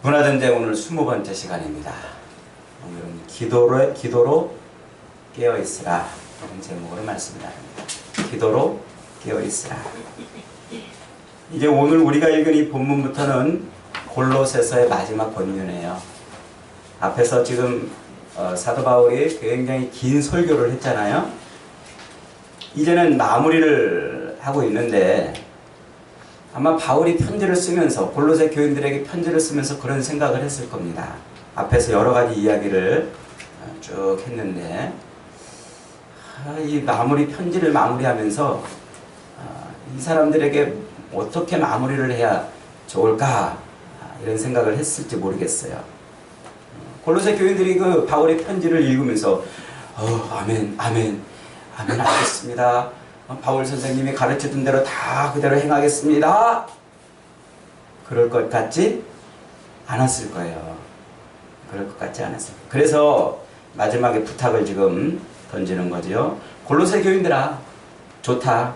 문화전쟁 오늘 20번째 시간입니다. 오늘은 기도로 깨어있으라 라는 제목으로 말씀을 나눕니다. 기도로 깨어있으라. 이제 오늘 우리가 읽은 이 본문부터는 골로새서의 마지막 본문이에요. 앞에서 지금 사도 바울이 굉장히 긴 설교를 했잖아요. 이제는 마무리를 하고 있는데 아마 바울이 편지를 쓰면서 골로새 교인들에게 편지를 쓰면서 그런 생각을 했을 겁니다. 앞에서 여러 가지 이야기를 쭉 했는데 이 편지를 마무리하면서 이 사람들에게 어떻게 마무리를 해야 좋을까 이런 생각을 했을지 모르겠어요. 골로새 교인들이 그 바울의 편지를 읽으면서 아멘 알겠습니다. 바울 선생님이 가르치던 대로 다 그대로 행하겠습니다. 그럴 것 같지 않았을 거예요. 그럴 것 같지 않았어요. 그래서 마지막에 부탁을 지금 던지는 거죠. 골로새 교인들아, 좋다.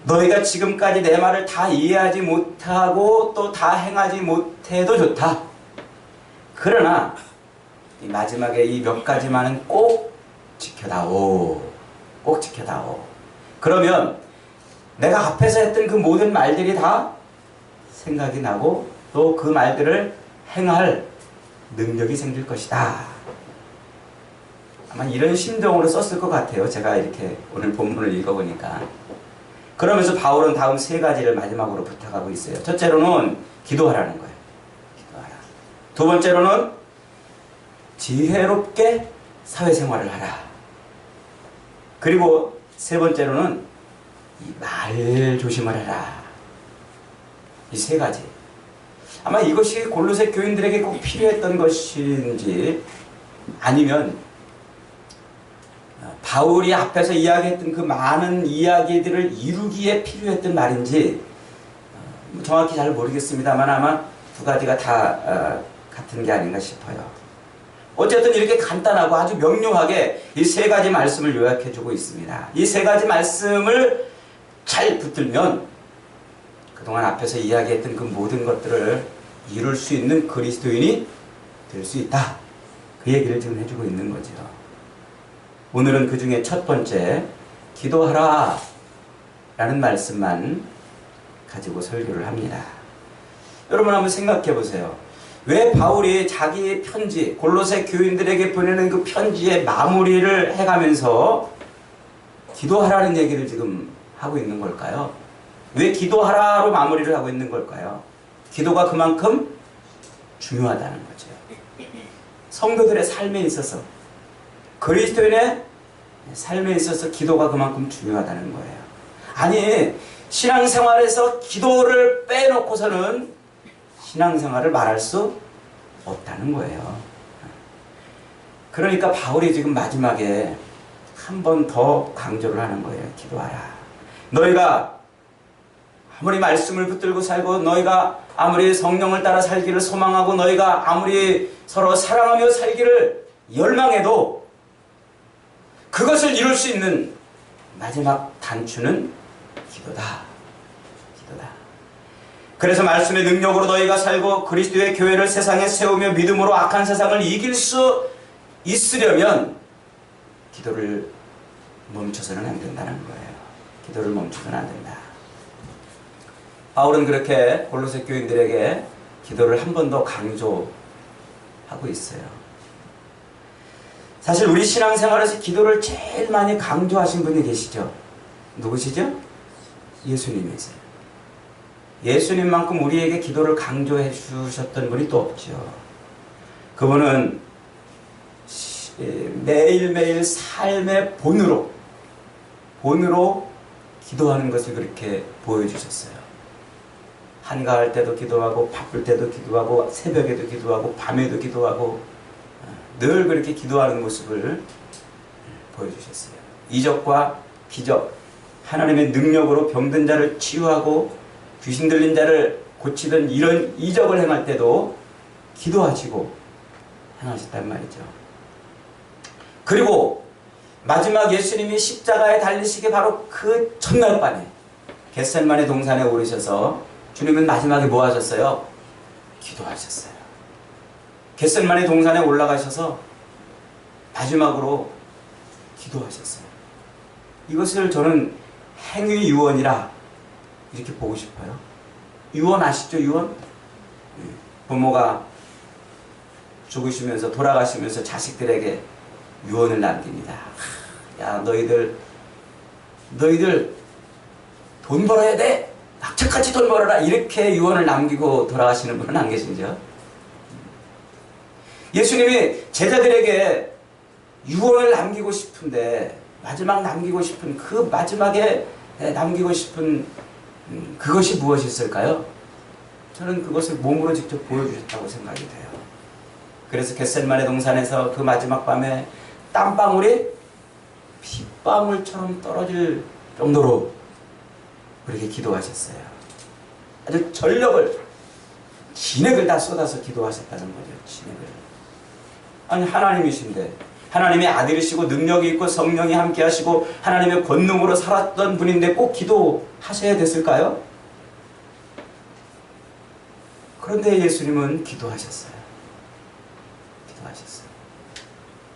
너희가 지금까지 내 말을 다 이해하지 못하고 또 다 행하지 못해도 좋다. 그러나 이 마지막에 이 몇 가지만은 꼭 지켜다오. 꼭 지켜다오. 그러면 내가 앞에서 했던 그 모든 말들이 다 생각이 나고 또 그 말들을 행할 능력이 생길 것이다. 아마 이런 심정으로 썼을 것 같아요. 제가 이렇게 오늘 본문을 읽어보니까. 그러면서 바울은 다음 세 가지를 마지막으로 부탁하고 있어요. 첫째로는 기도하라는 거예요. 기도하라. 두 번째로는 지혜롭게 사회생활을 하라. 그리고 세 번째로는 이 말 조심을 해라. 이 세 가지. 아마 이것이 골로새 교인들에게 꼭 필요했던 것인지 아니면 바울이 앞에서 이야기했던 그 많은 이야기들을 이루기에 필요했던 말인지 정확히 잘 모르겠습니다만 아마 두 가지가 다 같은 게 아닌가 싶어요. 어쨌든 이렇게 간단하고 아주 명료하게 이 세 가지 말씀을 요약해 주고 있습니다. 이 세 가지 말씀을 잘 붙들면 그동안 앞에서 이야기했던 그 모든 것들을 이룰 수 있는 그리스도인이 될 수 있다. 그 얘기를 지금 해주고 있는 거죠. 오늘은 그 중에 첫 번째 기도하라 라는 말씀만 가지고 설교를 합니다. 여러분 한번 생각해 보세요. 왜 바울이 자기 편지, 골로새 교인들에게 보내는 그 편지의 마무리를 해가면서 기도하라는 얘기를 지금 하고 있는 걸까요? 왜 기도하라로 마무리를 하고 있는 걸까요? 기도가 그만큼 중요하다는 거죠. 성도들의 삶에 있어서, 그리스도인의 삶에 있어서 기도가 그만큼 중요하다는 거예요. 아니, 신앙생활에서 기도를 빼놓고서는 신앙생활을 말할 수 없다는 거예요. 그러니까 바울이 지금 마지막에 한 번 더 강조를 하는 거예요. 기도하라. 너희가 아무리 말씀을 붙들고 살고 너희가 아무리 성령을 따라 살기를 소망하고 너희가 아무리 서로 사랑하며 살기를 열망해도 그것을 이룰 수 있는 마지막 단추는 기도다. 기도다. 그래서 말씀의 능력으로 너희가 살고 그리스도의 교회를 세상에 세우며 믿음으로 악한 세상을 이길 수 있으려면 기도를 멈춰서는 안 된다는 거예요. 기도를 멈춰서는 안 된다. 바울은 그렇게 골로새 교인들에게 기도를 한 번 더 강조하고 있어요. 사실 우리 신앙생활에서 기도를 제일 많이 강조하신 분이 계시죠? 누구시죠? 예수님이세요. 예수님만큼 우리에게 기도를 강조해 주셨던 분이 또 없죠. 그분은 매일매일 삶의 본으로 기도하는 것을 그렇게 보여주셨어요. 한가할 때도 기도하고 바쁠 때도 기도하고 새벽에도 기도하고 밤에도 기도하고 늘 그렇게 기도하는 모습을 보여주셨어요. 이적과 기적, 하나님의 능력으로 병든 자를 치유하고 귀신 들린 자를 고치던 이런 이적을 행할 때도 기도하시고 행하셨단 말이죠. 그리고 마지막 예수님이 십자가에 달리시기 바로 그 첫날 밤에 겟세마네 동산에 오르셔서 주님은 마지막에 뭐 하셨어요? 기도하셨어요. 겟셋마네 동산에 올라가셔서 마지막으로 기도하셨어요. 이것을 저는 행위 유언이라 이렇게 보고 싶어요. 유언 아시죠? 유언? 부모가 죽으시면서 돌아가시면서 자식들에게 유언을 남깁니다. 야, 너희들 돈 벌어야 돼. 낙책같이 돈 벌어라. 이렇게 유언을 남기고 돌아가시는 분은 안 계신지요? 예수님이 제자들에게 유언을 남기고 싶은데, 마지막 남기고 싶은 그 마지막에 남기고 싶은 그것이 무엇이 있을까요? 저는 그것을 몸으로 직접 보여주셨다고 생각이 돼요. 그래서 겟셋마네 동산에서 그 마지막 밤에 땀방울이 핏방울처럼 떨어질 정도로 그렇게 기도하셨어요. 아주 전력을, 진액을 다 쏟아서 기도하셨다는 거죠. 진액을. 아니, 하나님이신데, 하나님의 아들이시고 능력이 있고 성령이 함께 하시고 하나님의 권능으로 살았던 분인데 꼭 기도하셔야 됐을까요? 그런데 예수님은 기도하셨어요. 기도하셨어요.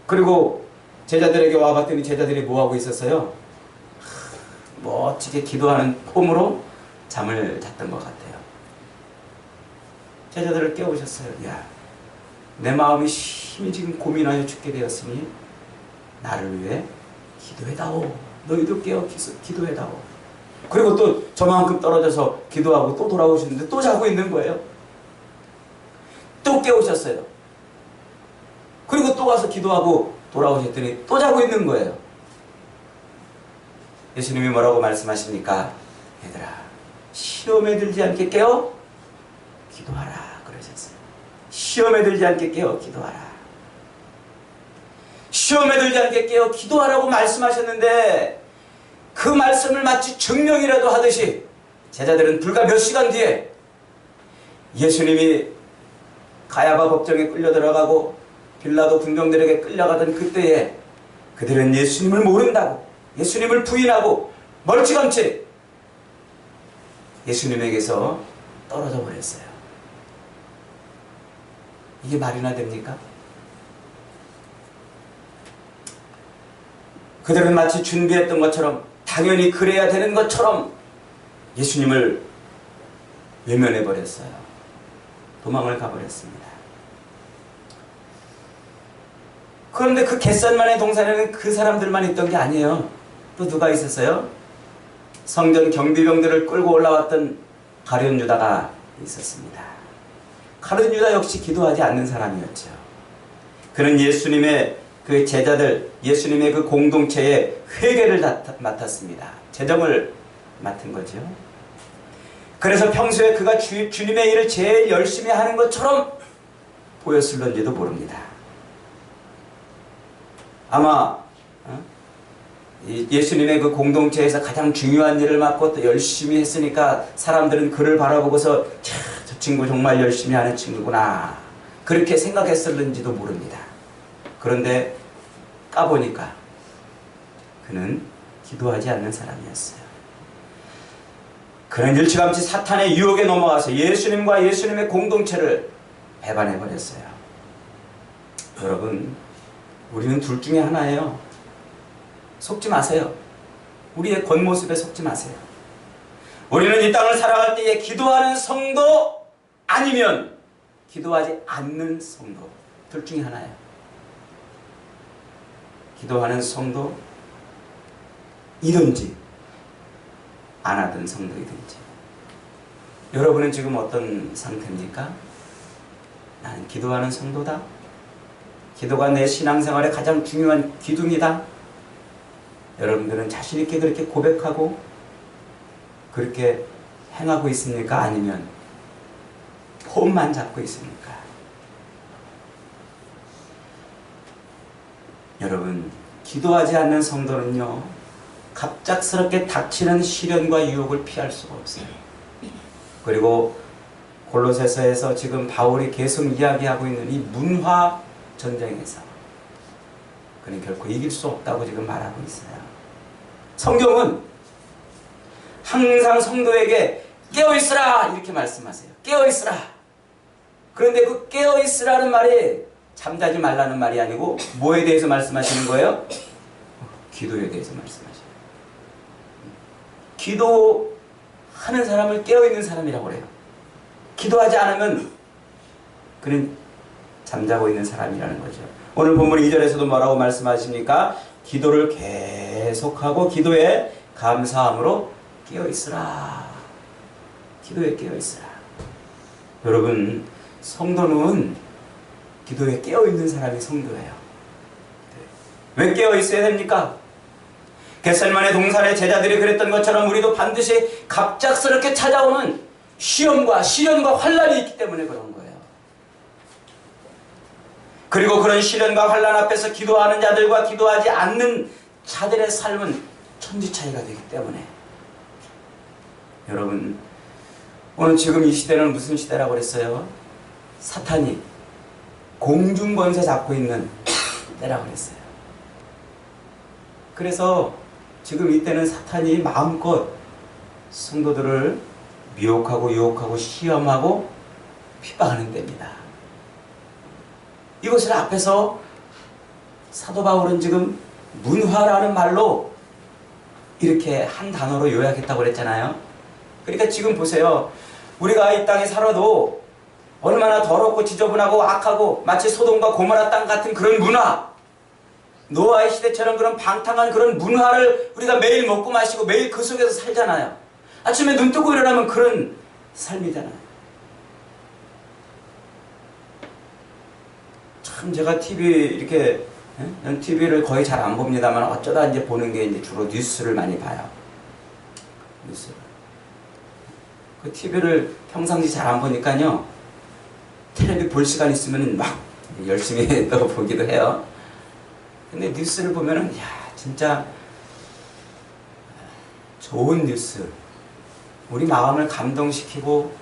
그리고 제자들에게 와봤더니 제자들이 뭐하고 있었어요? 멋지게 기도하는 폼으로 잠을 잤던 것 같아요. 제자들을 깨우셨어요. 야, 내 마음이 심히 지금 고민하여 죽게 되었으니 나를 위해 기도해다오. 너희도 깨어 기도해다오. 그리고 또 저만큼 떨어져서 기도하고 또 돌아오시는데 또 자고 있는 거예요. 또 깨우셨어요. 그리고 또 와서 기도하고 돌아오셨더니 또 자고 있는 거예요. 예수님이 뭐라고 말씀하십니까? 얘들아, 시험에 들지 않게 깨어 기도하라 그러셨어요. 시험에 들지 않게 깨어 기도하라. 시험에 들지 않게 깨어 기도하라고 말씀하셨는데, 그 말씀을 마치 증명이라도 하듯이 제자들은 불과 몇 시간 뒤에 예수님이 가야바 법정에 끌려 들어가고 빌라도 군병들에게 끌려가던 그때에 그들은 예수님을 모른다고, 예수님을 부인하고 멀찌감치 예수님에게서 떨어져 버렸어요. 이게 말이나 됩니까? 그들은 마치 준비했던 것처럼, 당연히 그래야 되는 것처럼 예수님을 외면해 버렸어요. 도망을 가버렸습니다. 그런데 그 겟셋마네 동산에는 그 사람들만 있던 게 아니에요. 또 누가 있었어요? 성전 경비병들을 끌고 올라왔던 가룟 유다가 있었습니다. 가룟 유다 역시 기도하지 않는 사람이었죠. 그는 예수님의 그 제자들, 예수님의 그 공동체의 회개를 맡았습니다. 재정을 맡은 거죠. 그래서 평소에 그가 주님의 일을 제일 열심히 하는 것처럼 보였을런지도 모릅니다. 아마 예수님의 그 공동체에서 가장 중요한 일을 맡고 또 열심히 했으니까 사람들은 그를 바라보고서 저 친구 정말 열심히 하는 친구구나, 그렇게 생각했을는지도 모릅니다. 그런데 까보니까 그는 기도하지 않는 사람이었어요. 그는 일찌감치 사탄의 유혹에 넘어가서 예수님과 예수님의 공동체를 배반해버렸어요. 여러분, 우리는 둘 중에 하나예요. 속지 마세요. 우리의 겉모습에 속지 마세요. 우리는 이 땅을 살아갈 때에 기도하는 성도, 아니면 기도하지 않는 성도, 둘 중에 하나예요. 기도하는 성도이든지 안 하던 성도이든지. 여러분은 지금 어떤 상태입니까? 나는 기도하는 성도다. 기도가 내 신앙생활의 가장 중요한 기둥이다. 여러분들은 자신 있게 그렇게 고백하고 그렇게 행하고 있습니까? 아니면 폼만 잡고 있습니까? 여러분, 기도하지 않는 성도는요, 갑작스럽게 닥치는 시련과 유혹을 피할 수가 없어요. 그리고 골로새서에서 지금 바울이 계속 이야기하고 있는 이 문화 전쟁에서 그는 결코 이길 수 없다고 지금 말하고 있어요. 성경은 항상 성도에게 깨어있으라 이렇게 말씀하세요. 깨어있으라. 그런데 그 깨어있으라는 말이 잠자지 말라는 말이 아니고 뭐에 대해서 말씀하시는 거예요? 기도에 대해서 말씀하시는 거예요. 기도하는 사람을 깨어있는 사람이라고 그래요. 기도하지 않으면 그는 잠자고 있는 사람이라는 거죠. 오늘 본문 2절에서도 뭐라고 말씀하십니까? 기도를 계속하고 기도에 감사함으로 깨어있으라. 기도에 깨어있으라. 여러분, 성도는 기도에 깨어있는 사람이 성도예요. 왜 깨어있어야 됩니까? 겟셀만의 동산의 제자들이 그랬던 것처럼 우리도 반드시 갑작스럽게 찾아오는 시험과 시련과 환난이 있기 때문에 그런 거예요. 그리고 그런 시련과 환난 앞에서 기도하는 자들과 기도하지 않는 자들의 삶은 천지 차이가 되기 때문에 여러분, 오늘 지금 이 시대는 무슨 시대라고 그랬어요? 사탄이 공중권세 잡고 있는 때라고 그랬어요. 그래서 지금 이때는 사탄이 마음껏 성도들을 미혹하고 유혹하고 시험하고 핍박하는 때입니다. 이것을 앞에서 사도 바울은 지금 문화라는 말로 이렇게 한 단어로 요약했다고 그랬잖아요. 그러니까 지금 보세요. 우리가 이 땅에 살아도 얼마나 더럽고 지저분하고 악하고 마치 소돔과 고모라 땅 같은 그런 문화, 노아의 시대처럼 그런 방탕한 그런 문화를 우리가 매일 먹고 마시고 매일 그 속에서 살잖아요. 아침에 눈 뜨고 일어나면 그런 삶이잖아요. 참 제가 TV 이렇게 TV를 거의 잘 안 봅니다만 어쩌다 이제 보는 게 이제 주로 뉴스를 많이 봐요. 뉴스를. 그 TV를 평상시 잘 안 보니까요. 텔레비 볼 시간 있으면 막 열심히 또 보기도 해요. 근데 뉴스를 보면은 야 진짜 좋은 뉴스, 우리 마음을 감동시키고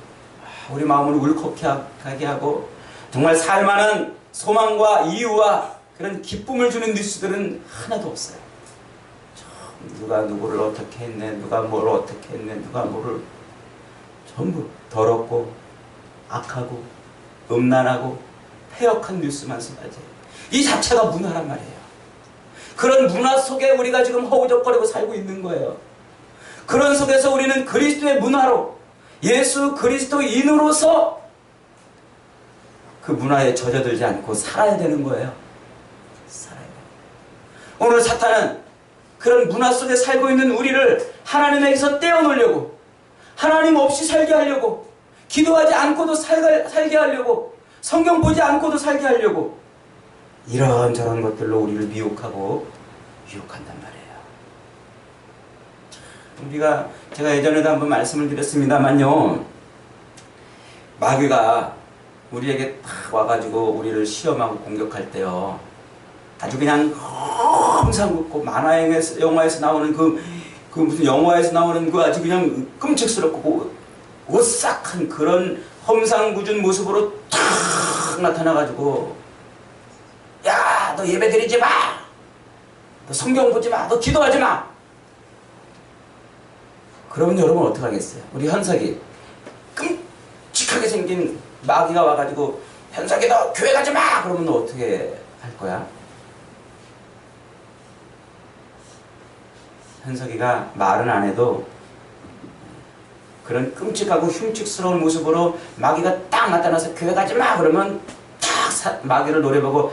우리 마음을 울컥하게 하고 정말 살만한 소망과 이유와 그런 기쁨을 주는 뉴스들은 하나도 없어요. 누가 누구를 어떻게 했네, 누가 뭘 어떻게 했네, 누가 뭐를, 전부 더럽고 악하고 음란하고 폐역한 뉴스만 쏟아져요. 이 자체가 문화란 말이에요. 그런 문화 속에 우리가 지금 허우적거리고 살고 있는 거예요. 그런 속에서 우리는 그리스도의 문화로, 예수 그리스도인으로서 그 문화에 젖어들지 않고 살아야 되는 거예요. 살아야 돼요. 오늘 사탄은 그런 문화 속에 살고 있는 우리를 하나님에게서 떼어놓으려고, 하나님 없이 살게 하려고, 기도하지 않고도 살게 하려고, 성경 보지 않고도 살게 하려고 이런저런 것들로 우리를 미혹하고 유혹한단 말이에요. 우리가, 제가 예전에도 한번 말씀을 드렸습니다만요, 마귀가 우리에게 딱 와가지고 우리를 시험하고 공격할 때요, 아주 그냥 항상 그 만화에서, 영화에서 나오는 그 무슨 영화에서 나오는 그 아주 그냥 끔찍스럽고 오싹한 그런 험상궂은 모습으로 탁 나타나가지고, 야, 너 예배 드리지 마! 너 성경 보지 마! 너 기도하지 마! 그러면 여러분 어떡하겠어요? 우리 현석이 끔찍하게 생긴 마귀가 와가지고, 현석이 너 교회 가지 마! 그러면 너 어떻게 할 거야? 현석이가 말은 안 해도 그런 끔찍하고 흉측스러운 모습으로 마귀가 딱 나타나서 교회 가지 마! 그러면 딱 마귀를 노려보고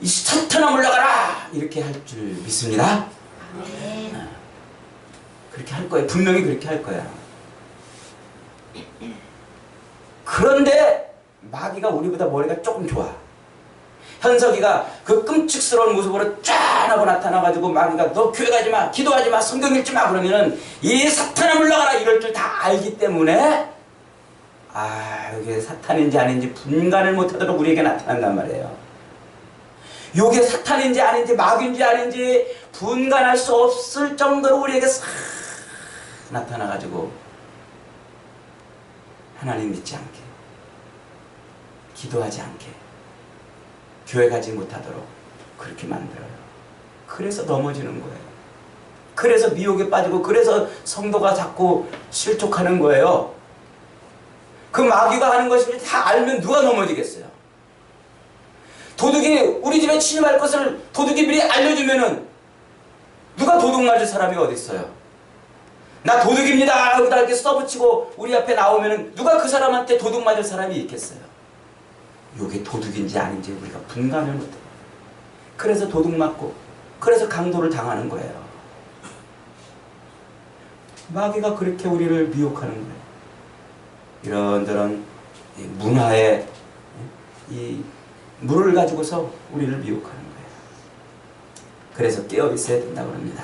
이 사탄아 물러가라! 이렇게 할 줄 믿습니다. 네. 그렇게 할 거예요. 분명히 그렇게 할 거야. 그런데 마귀가 우리보다 머리가 조금 좋아. 현석이가 그 끔찍스러운 모습으로 짠 하고 나타나가지고 마귀가 너 교회 가지 마, 기도하지 마, 성경 읽지 마 그러면은 이 사탄아 물러가라 이럴 줄 다 알기 때문에 이게 사탄인지 아닌지 분간을 못하도록 우리에게 나타난단 말이에요. 이게 사탄인지 아닌지 마귀인지 아닌지 분간할 수 없을 정도로 우리에게 싹 나타나가지고 하나님 믿지 않게, 기도하지 않게, 교회 가지 못하도록 그렇게 만들어요. 그래서 넘어지는 거예요. 그래서 미혹에 빠지고, 그래서 성도가 자꾸 실족하는 거예요. 그 마귀가 하는 것인지 다 알면 누가 넘어지겠어요? 도둑이 우리 집에 침입할 것을 도둑이 미리 알려주면은 누가 도둑 맞을 사람이 어디 있어요? 나 도둑입니다. 여기다 이렇게 써붙이고 우리 앞에 나오면은 누가 그 사람한테 도둑 맞을 사람이 있겠어요? 이게 도둑인지 아닌지 우리가 분간을 못해요. 그래서 도둑 맞고 그래서 강도를 당하는 거예요. 마귀가 그렇게 우리를 미혹하는 거예요. 이런저런 문화의 이 물을 가지고서 우리를 미혹하는 거예요. 그래서 깨어 있어야 된다고 합니다.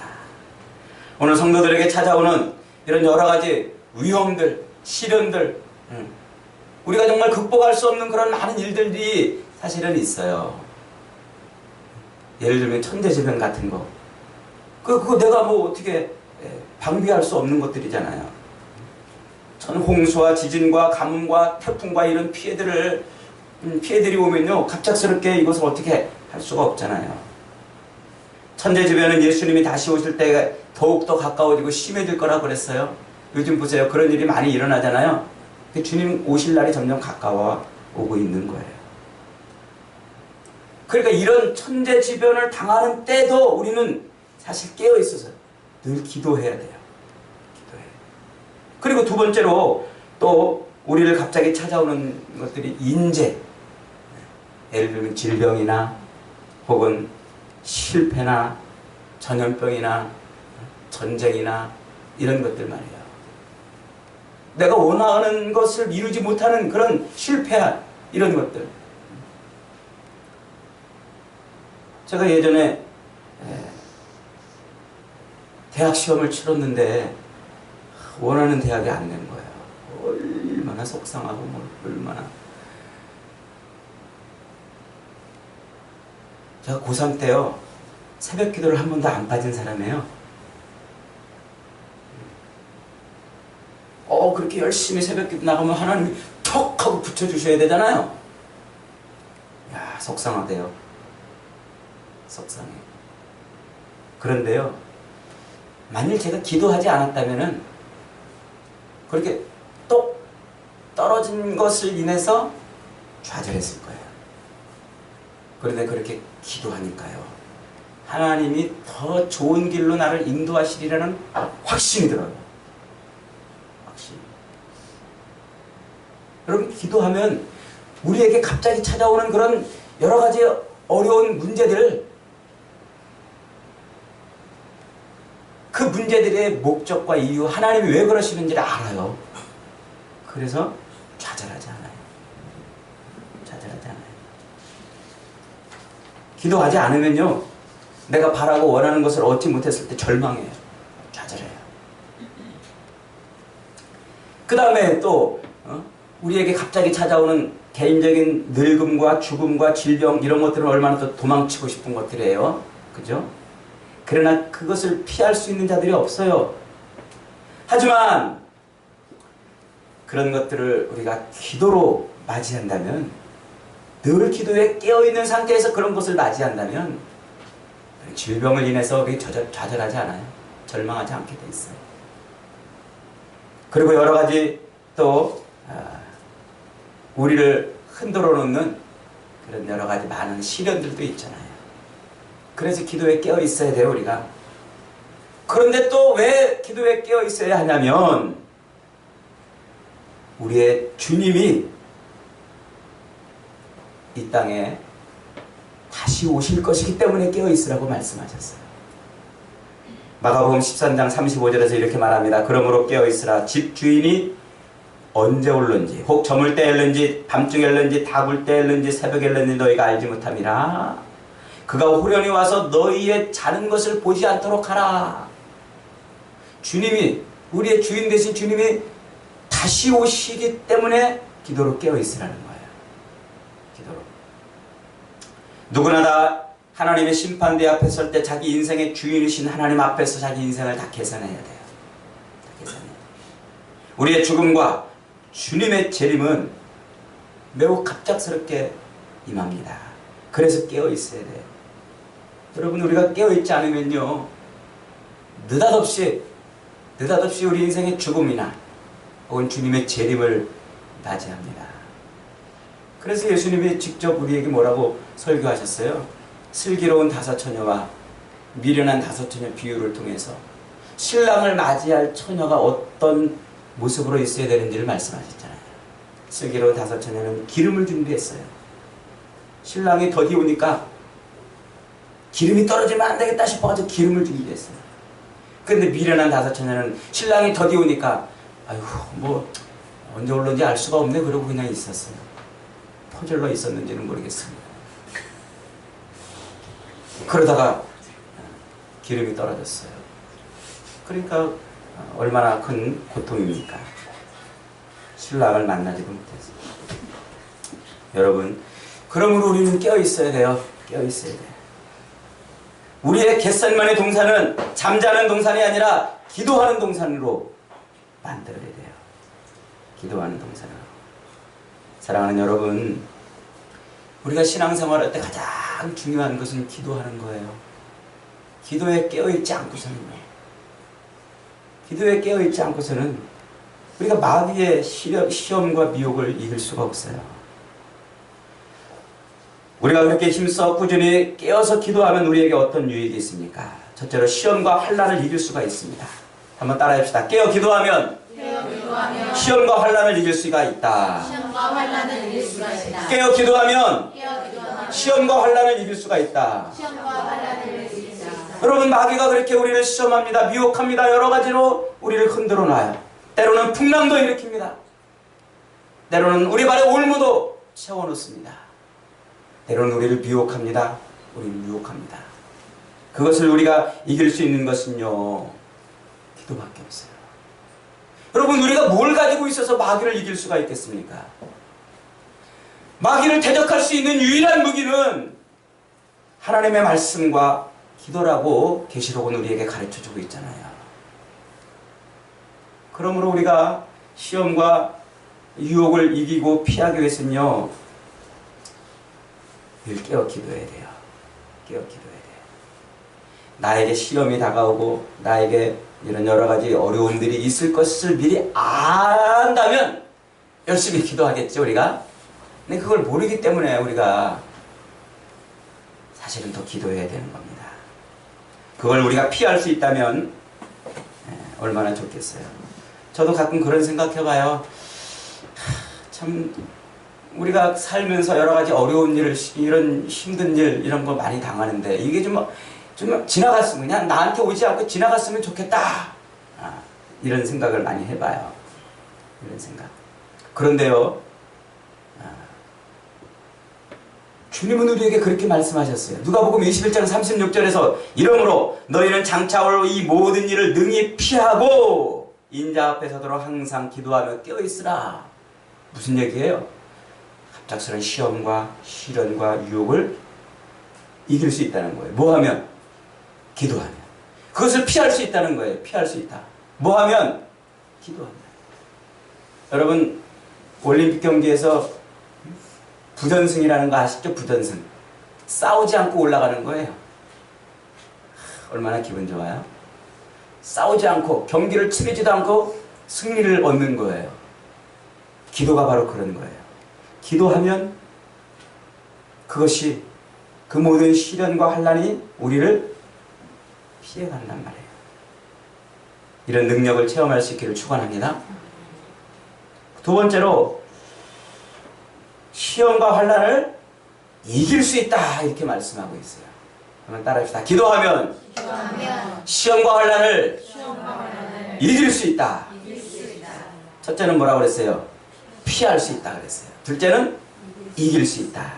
오늘 성도들에게 찾아오는 이런 여러 가지 위험들, 시련들, 우리가 정말 극복할 수 없는 그런 많은 일들이 사실은 있어요. 예를 들면 천재지변 같은 거. 그거 내가 뭐 어떻게 방비할 수 없는 것들이잖아요. 홍수와 지진과 가뭄과 태풍과 이런 피해들이 오면요, 갑작스럽게 이것을 어떻게 할 수가 없잖아요. 천재지변은 예수님이 다시 오실 때 더욱더 가까워지고 심해질 거라고 그랬어요. 요즘 보세요. 그런 일이 많이 일어나잖아요. 주님 오실 날이 점점 가까워 오고 있는 거예요. 그러니까 이런 천재지변을 당하는 때도 우리는 사실 깨어 있어서 늘 기도해야 돼요. 기도해. 그리고 두 번째로 또 우리를 갑자기 찾아오는 것들이 인재. 예를 들면 질병이나 혹은 실패나 전염병이나 전쟁이나 이런 것들 말이에요. 내가 원하는 것을 이루지 못하는 그런 실패, 이런 것들. 제가 예전에 대학 시험을 치렀는데 원하는 대학이 안 된 거예요. 얼마나 속상하고 얼마나. 제가 고3 때요, 새벽 기도를 한 번도 안 빠진 사람이에요. 그렇게 열심히 새벽 기도 나가면 하나님이 턱 하고 붙여주셔야 되잖아요. 야, 속상하대요. 속상해. 그런데요, 만일 제가 기도하지 않았다면은 그렇게 똑 떨어진 것을 인해서 좌절했을 거예요. 그런데 그렇게 기도하니까요, 하나님이 더 좋은 길로 나를 인도하시리라는 확신이 들어요. 확신. 여러분, 기도하면 우리에게 갑자기 찾아오는 그런 여러 가지 어려운 문제들, 그 문제들의 목적과 이유, 하나님이 왜 그러시는지를 알아요. 그래서 좌절하지 않아요. 좌절하지 않아요. 기도하지 않으면요, 내가 바라고 원하는 것을 얻지 못했을 때 절망해요. 좌절해요. 그 다음에 또 우리에게 갑자기 찾아오는 개인적인 늙음과 죽음과 질병, 이런 것들은 얼마나 또 도망치고 싶은 것들이에요. 그죠? 그러나 그것을 피할 수 있는 자들이 없어요. 하지만 그런 것들을 우리가 기도로 맞이한다면, 늘 기도에 깨어있는 상태에서 그런 것을 맞이한다면 질병을 인해서 좌절하지 않아요. 절망하지 않게 돼 있어요. 그리고 여러 가지 또 우리를 흔들어 놓는 그런 여러 가지 많은 시련들도 있잖아요. 그래서 기도에 깨어 있어야 돼요, 우리가. 그런데 또 왜 기도에 깨어 있어야 하냐면, 우리의 주님이 이 땅에 다시 오실 것이기 때문에 깨어 있으라고 말씀하셨어요. 마가복음 13장 35절에서 이렇게 말합니다. 그러므로 깨어 있으라. 집 주인이 언제 올는지, 혹 저물 때 엘는지, 밤중에 엘는지, 다굴 때 엘는지, 새벽에 엘는지 너희가 알지 못함이라. 그가 호련히 와서 너희의 자는 것을 보지 않도록 하라. 주님이, 우리의 주인 되신 주님이 다시 오시기 때문에 기도로 깨어 있으라는 거예요. 기도로. 누구나 다 하나님의 심판대 앞에 설 때 자기 인생의 주인이신 하나님 앞에서 자기 인생을 다 계산해야 돼요. 다 계산해야 돼요. 우리의 죽음과 주님의 재림은 매우 갑작스럽게 임합니다. 그래서 깨어 있어야 돼요. 여러분, 우리가 깨어 있지 않으면요, 느닷없이 우리 인생의 죽음이나 혹은 주님의 재림을 맞이합니다. 그래서 예수님이 직접 우리에게 뭐라고 설교하셨어요? 슬기로운 다섯 처녀와 미련한 다섯 처녀 비유를 통해서 신랑을 맞이할 처녀가 어떤 모습으로 있어야 되는지를 말씀하셨잖아요. 슬기로운 다섯 처녀는 기름을 준비했어요. 신랑이 더디 오니까 기름이 떨어지면 안 되겠다 싶어가지고 기름을 준비했어요. 그런데 미련한 다섯 처녀는 신랑이 더디 오니까 아이고 뭐 언제 올는지 알 수가 없네 그러고 그냥 있었어요. 퍼질러 있었는지는 모르겠습니다. 그러다가 기름이 떨어졌어요. 그러니까 얼마나 큰 고통입니까? 신랑을 만나지도 못했어요. 여러분, 그러므로 우리는 깨어있어야 돼요. 깨어있어야 돼요. 우리의 겟셋마네 동산은 잠자는 동산이 아니라 기도하는 동산으로 만들어야 돼요. 기도하는 동산으로. 사랑하는 여러분, 우리가 신앙생활할 때 가장 중요한 것은 기도하는 거예요. 기도에 깨어있지 않고서는요. 기도에 깨어있지 않고서는 우리가 마귀의 시험과 미혹을 이길 수가 없어요. 우리가 그렇게 힘써 꾸준히 깨어서 기도하면 우리에게 어떤 유익이 있습니까? 첫째로 시험과 환난을 이길 수가 있습니다. 한번 따라합시다. 깨어 기도하면 시험과 환난을 이길 수가 있다. 깨어 기도하면 시험과 환난을 이길 수가 있다. 여러분, 마귀가 그렇게 우리를 시험합니다. 미혹합니다. 여러 가지로 우리를 흔들어 놔요. 때로는 풍랑도 일으킵니다. 때로는 우리 발에 올무도 채워놓습니다. 때로는 우리를 미혹합니다. 우리를 유혹합니다. 그것을 우리가 이길 수 있는 것은요, 기도밖에 없어요. 여러분, 우리가 뭘 가지고 있어서 마귀를 이길 수가 있겠습니까? 마귀를 대적할 수 있는 유일한 무기는 하나님의 말씀과 기도라고 계시록은 우리에게 가르쳐주고 있잖아요. 그러므로 우리가 시험과 유혹을 이기고 피하기 위해서는요, 늘 깨어 기도해야 돼요. 깨어 기도해야 돼요. 나에게 시험이 다가오고 나에게 이런 여러 가지 어려움들이 있을 것을 미리 안다면 열심히 기도하겠죠, 우리가. 근데 그걸 모르기 때문에 우리가 사실은 더 기도해야 되는 겁니다. 그걸 우리가 피할 수 있다면 얼마나 좋겠어요. 저도 가끔 그런 생각해봐요. 참 우리가 살면서 여러 가지 어려운 일, 이런 힘든 일 이런 거 많이 당하는데 이게 좀 지나갔으면, 그냥 나한테 오지 않고 지나갔으면 좋겠다, 이런 생각을 많이 해봐요. 이런 생각. 그런데요, 주님은 우리에게 그렇게 말씀하셨어요. 누가복음 21장 36절에서 이러므로 너희는 장차 올 이 모든 일을 능히 피하고 인자 앞에 서도록 항상 기도하며 깨어있으라. 무슨 얘기예요? 갑작스러운 시험과 시련과 유혹을 이길 수 있다는 거예요. 뭐 하면? 기도하면. 그것을 피할 수 있다는 거예요. 피할 수 있다. 뭐 하면? 기도하면. 여러분, 올림픽 경기에서 부전승이라는 거 아시죠? 부전승. 싸우지 않고 올라가는 거예요. 얼마나 기분 좋아요? 싸우지 않고 경기를 치르지도 않고 승리를 얻는 거예요. 기도가 바로 그런 거예요. 기도하면 그것이, 그 모든 시련과 환난이 우리를 피해간단 말이에요. 이런 능력을 체험할 수 있기를 축원합니다. 두 번째로, 시험과 환난을 이길 수 있다, 이렇게 말씀하고 있어요. 한번 따라합시다. 기도하면 시험과 환난을 이길 수 있다. 첫째는 뭐라고 그랬어요? 피할 수 있다 그랬어요. 둘째는 이길 수 있다.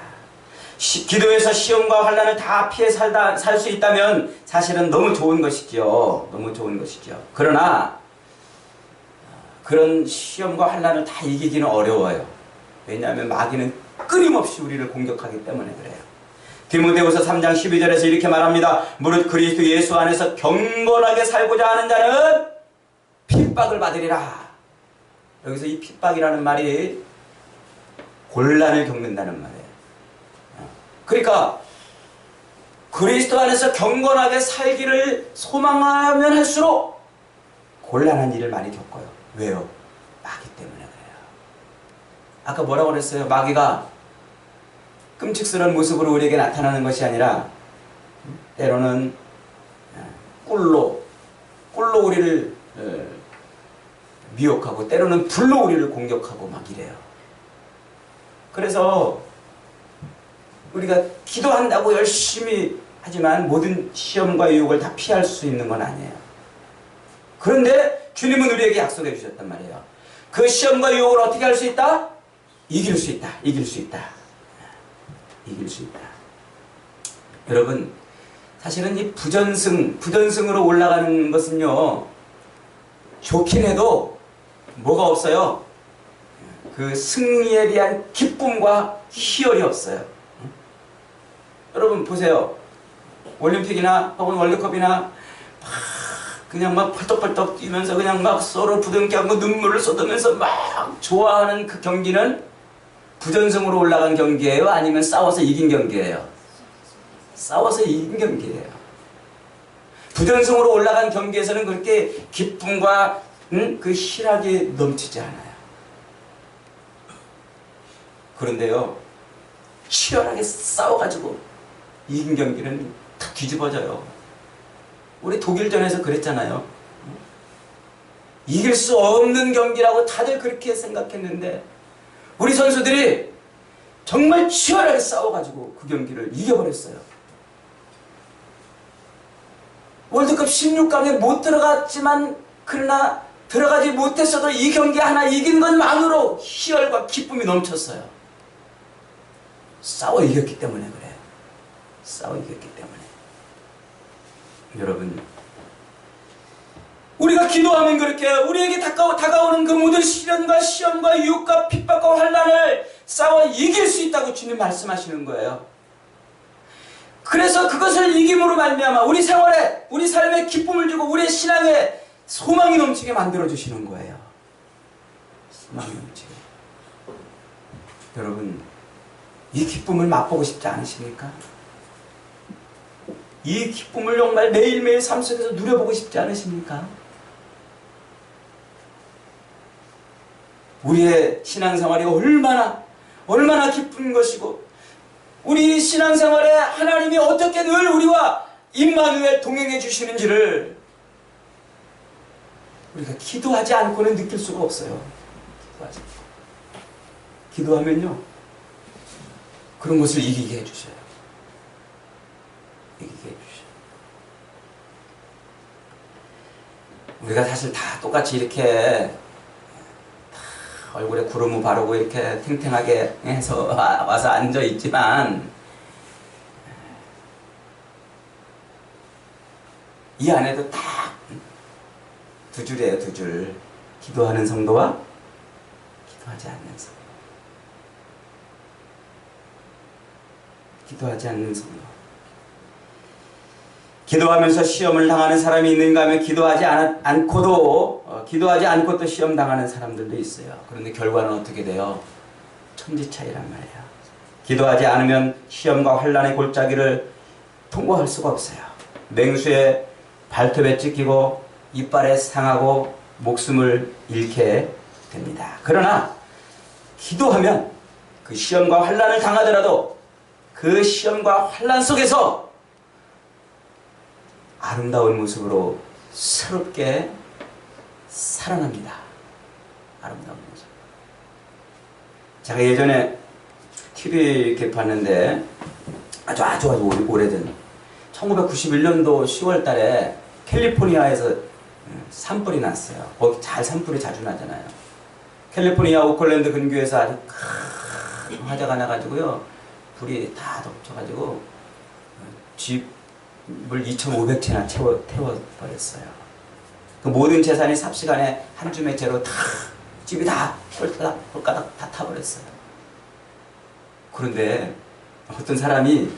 기도에서 시험과 환난을 다 피해 살 수 있다면 사실은 너무 좋은 것이죠. 너무 좋은 것이죠. 그러나 그런 시험과 환난을 다 이기기는 어려워요. 왜냐하면 마귀는 끊임없이 우리를 공격하기 때문에 그래요. 디모데후서 3장 12절에서 이렇게 말합니다. 무릇 그리스도 예수 안에서 경건하게 살고자 하는 자는 핍박을 받으리라. 여기서 이 핍박이라는 말이 곤란을 겪는다는 말이에요. 그러니까 그리스도 안에서 경건하게 살기를 소망하면 할수록 곤란한 일을 많이 겪어요. 왜요? 마귀 때문에 그래요. 아까 뭐라고 그랬어요? 마귀가 끔찍스러운 모습으로 우리에게 나타나는 것이 아니라 때로는 꿀로 우리를 미혹하고 때로는 불로 우리를 공격하고 막 이래요. 그래서 우리가 기도한다고 열심히 하지만 모든 시험과 유혹을 다 피할 수 있는 건 아니에요. 그런데 주님은 우리에게 약속해 주셨단 말이에요. 그 시험과 유혹을 어떻게 할 수 있다? 이길 수 있다. 이길 수 있다. 이길 수 있다. 여러분, 사실은 이 부전승으로 올라가는 것은요, 좋긴 해도 뭐가 없어요? 그 승리에 대한 기쁨과 희열이 없어요. 여러분 보세요. 올림픽이나 혹은 월드컵이나 그냥 막 펄떡펄떡 뛰면서 그냥 막 서로 부둥켜 안고 눈물을 쏟으면서 막 좋아하는 그 경기는 부전승으로 올라간 경기예요? 아니면 싸워서 이긴 경기예요? 싸워서 이긴 경기예요. 부전승으로 올라간 경기에서는 그렇게 기쁨과 그 희락이 넘치지 않아요. 그런데요, 치열하게 싸워가지고 이긴 경기는 다 뒤집어져요. 우리 독일전에서 그랬잖아요. 이길 수 없는 경기라고 다들 그렇게 생각했는데 우리 선수들이 정말 치열하게 싸워가지고 그 경기를 이겨버렸어요. 월드컵 16강에 못 들어갔지만 그러나 들어가지 못했어도 이 경기 하나 이긴 것만으로 희열과 기쁨이 넘쳤어요. 싸워 이겼기 때문에 그래요. 싸워 이겼기 때문에. 여러분, 우리가 기도하면 그렇게 우리에게 다가오는 그 모든 시련과 시험과 유혹과 핍박과 환난을 싸워 이길 수 있다고 주님 말씀하시는 거예요. 그래서 그것을 이김으로 말미암아 우리 생활에, 우리 삶에 기쁨을 주고 우리의 신앙에 소망이 넘치게 만들어주시는 거예요. 소망이 넘치게. 여러분, 이 기쁨을 맛보고 싶지 않으십니까? 이 기쁨을 정말 매일매일 삶 속에서 누려보고 싶지 않으십니까? 우리의 신앙생활이 얼마나 기쁜 것이고 우리 신앙생활에 하나님이 어떻게 늘 우리와 임마누엘 동행해 주시는지를 우리가 기도하지 않고는 느낄 수가 없어요. 기도하면요, 그런 것을 이기게 해주셔요. 이기게 해주셔요. 우리가 사실 다 똑같이 이렇게 얼굴에 구름을 바르고 이렇게 탱탱하게 해서 와서 앉아 있지만 이 안에도 딱 두 줄이에요, 두 줄. 기도하는 성도와 기도하지 않는 성도. 기도하지 않는 성도. 기도하면서 시험을 당하는 사람이 있는가 하면 기도하지 않고도 시험 당하는 사람들도 있어요. 그런데 결과는 어떻게 돼요? 천지차이란 말이에요. 기도하지 않으면 시험과 환난의 골짜기를 통과할 수가 없어요. 맹수의 발톱에 찢기고 이빨에 상하고 목숨을 잃게 됩니다. 그러나 기도하면 그 시험과 환난을 당하더라도 그 시험과 환난 속에서 아름다운 모습으로 새롭게 살아납니다. 아름다운 모습. 제가 예전에 TV 이렇게 봤는데 아주 오래된 1991년도 10월 달에 캘리포니아에서 산불이 났어요. 거기 산불이 자주 나잖아요. 캘리포니아 오클랜드 근교에서 아주 큰 화재가 나가지고요. 불이 다 덮쳐가지고 집을 2,500채나 태워버렸어요. 그 모든 재산이 삽시간에 한 줌의 채로 다 집이 다 홀가닥 다 타버렸어요. 그런데 어떤 사람이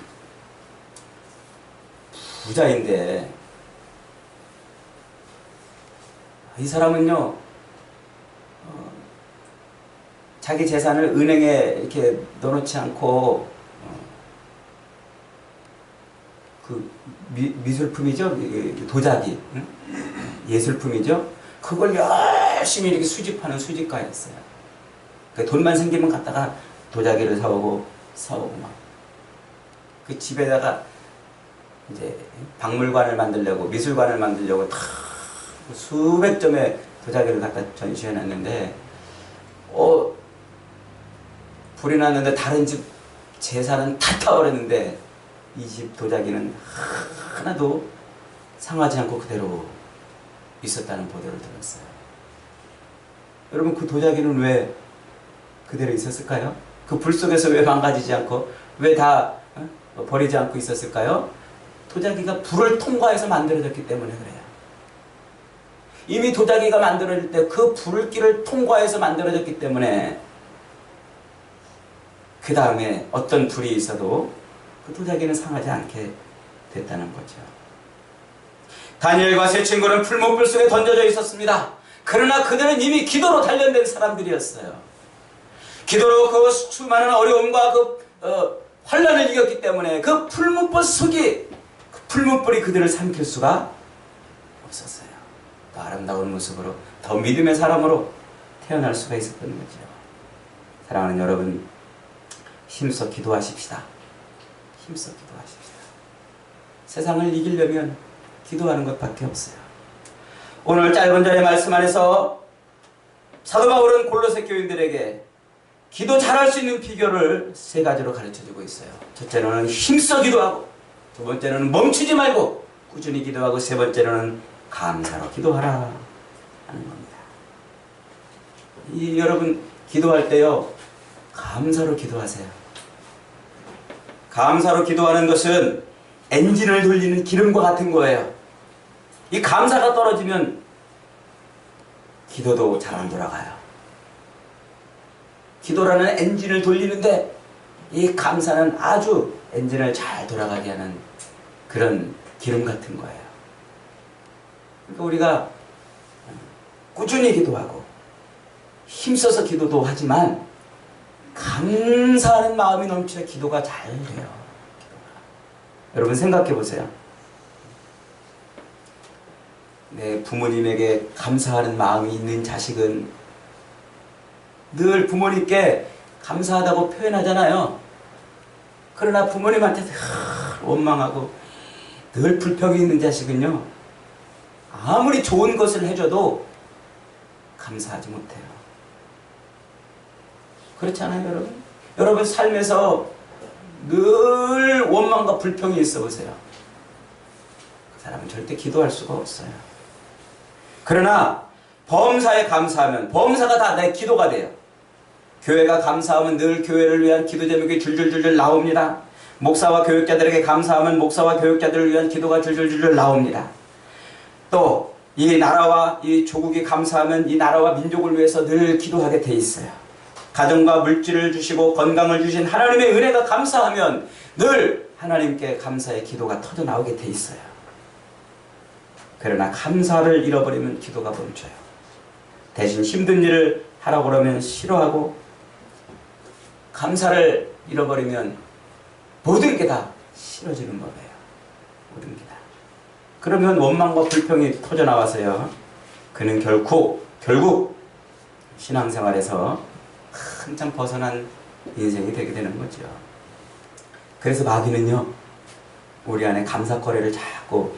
부자인데 이 사람은요 자기 재산을 은행에 이렇게 넣어놓지 않고 그 미술품이죠, 도자기, 예술품이죠. 그걸 열심히 이렇게 수집하는 수집가였어요. 그 돈만 생기면 갔다가 도자기를 사오고 막. 그 집에다가 이제 박물관을 만들려고, 미술관을 만들려고 다 수백 점의 도자기를 갖다 전시해 놨는데, 불이 났는데 다른 집 재산은 다 타버렸는데 이 집 도자기는 하나도 상하지 않고 그대로 있었다는 보도를 들었어요. 여러분, 그 도자기는 왜 그대로 있었을까요? 그 불 속에서 왜 망가지지 않고, 왜 다 버리지 않고 있었을까요? 도자기가 불을 통과해서 만들어졌기 때문에 그래요. 이미 도자기가 만들어질 때 그 불길을 통과해서 만들어졌기 때문에 그 다음에 어떤 불이 있어도 그 도자기는 상하지 않게 됐다는 거죠. 다니엘과 세 친구는 풀무불 속에 던져져 있었습니다. 그러나 그들은 이미 기도로 단련된 사람들이었어요. 기도로 그 수많은 어려움과 환란을 이겼기 때문에 그 풀무불 속이, 그 풀무불이 그들을 삼킬 수가 없었어요. 더 아름다운 모습으로, 더 믿음의 사람으로 태어날 수가 있었던 거죠. 사랑하는 여러분, 힘써 기도하십시다. 힘써 기도하십시다. 세상을 이기려면 기도하는 것밖에 없어요. 오늘 짧은 절의 말씀 안에서 사도 바울은 골로새 교인들에게 기도 잘할 수 있는 비결을 세 가지로 가르쳐주고 있어요. 첫째로는 힘써 기도하고, 두 번째로는 멈추지 말고 꾸준히 기도하고, 세 번째로는 감사로 기도하라 하는 겁니다. 여러분, 기도할 때요, 감사로 기도하세요. 감사로 기도하는 것은 엔진을 돌리는 기름과 같은 거예요. 이 감사가 떨어지면 기도도 잘 안 돌아가요. 기도라는 엔진을 돌리는데 이 감사는 아주 엔진을 잘 돌아가게 하는 그런 기름 같은 거예요. 그러니까 우리가 꾸준히 기도하고 힘써서 기도도 하지만 감사하는 마음이 넘쳐야 기도가 잘 돼요. 기도가. 여러분 생각해 보세요. 내 부모님에게 감사하는 마음이 있는 자식은 늘 부모님께 감사하다고 표현하잖아요. 그러나 부모님한테 원망하고 늘 불평이 있는 자식은요, 아무리 좋은 것을 해줘도 감사하지 못해요. 그렇지 않아요, 여러분? 여러분 삶에서 늘 원망과 불평이 있어 보세요. 그 사람은 절대 기도할 수가 없어요. 그러나 범사에 감사하면 범사가 다 내 기도가 돼요. 교회가 감사하면 늘 교회를 위한 기도 제목이 줄줄줄줄 나옵니다. 목사와 교육자들에게 감사하면 목사와 교육자들을 위한 기도가 줄줄줄줄 나옵니다. 또 이 나라와 이 조국이 감사하면 이 나라와 민족을 위해서 늘 기도하게 돼 있어요. 가정과 물질을 주시고 건강을 주신 하나님의 은혜가 감사하면 늘 하나님께 감사의 기도가 터져 나오게 돼 있어요. 그러나 감사를 잃어버리면 기도가 멈춰요. 대신 힘든 일을 하라고 그러면 싫어하고, 감사를 잃어버리면 모든 게 다 싫어지는 법이에요. 모든 게 다. 그러면 원망과 불평이 터져 나와서요, 그는 결국 신앙생활에서 한참 벗어난 인생이 되게 되는 거죠. 그래서 마귀는요, 우리 안에 감사거리를 자꾸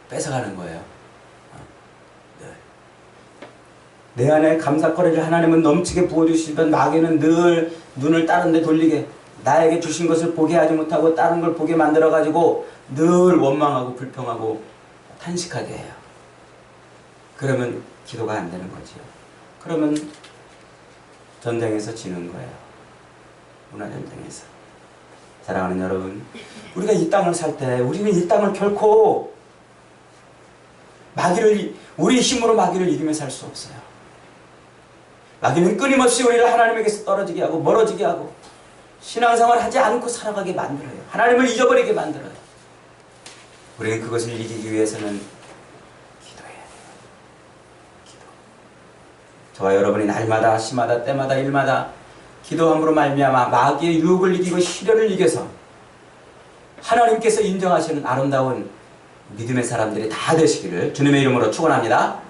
뺏어가는 거예요. 내 안에 감사거리를 하나님은 넘치게 부어주시던 마귀는 늘 눈을 다른 데 돌리게, 나에게 주신 것을 보게 하지 못하고 다른 걸 보게 만들어가지고 늘 원망하고 불평하고 탄식하게 해요. 그러면 기도가 안 되는 거죠. 그러면 전쟁에서 지는 거예요. 문화전쟁에서. 사랑하는 여러분, 우리가 이 땅을 살 때 우리는 이 땅을 결코 우리 힘으로 마귀를 이기며 살 수 없어요. 마귀는 끊임없이 우리를 하나님에게서 떨어지게 하고 멀어지게 하고 신앙생활 하지 않고 살아가게 만들어요. 하나님을 잊어버리게 만들어요. 우리는 그것을 이기기 위해서는 기도해야 돼요. 기도. 저와 여러분이 날마다 시마다 때마다 일마다 기도함으로 말미암아 마귀의 유혹을 이기고 시련을 이겨서 하나님께서 인정하시는 아름다운 믿음의 사람들이 다 되시기를 주님의 이름으로 축원합니다.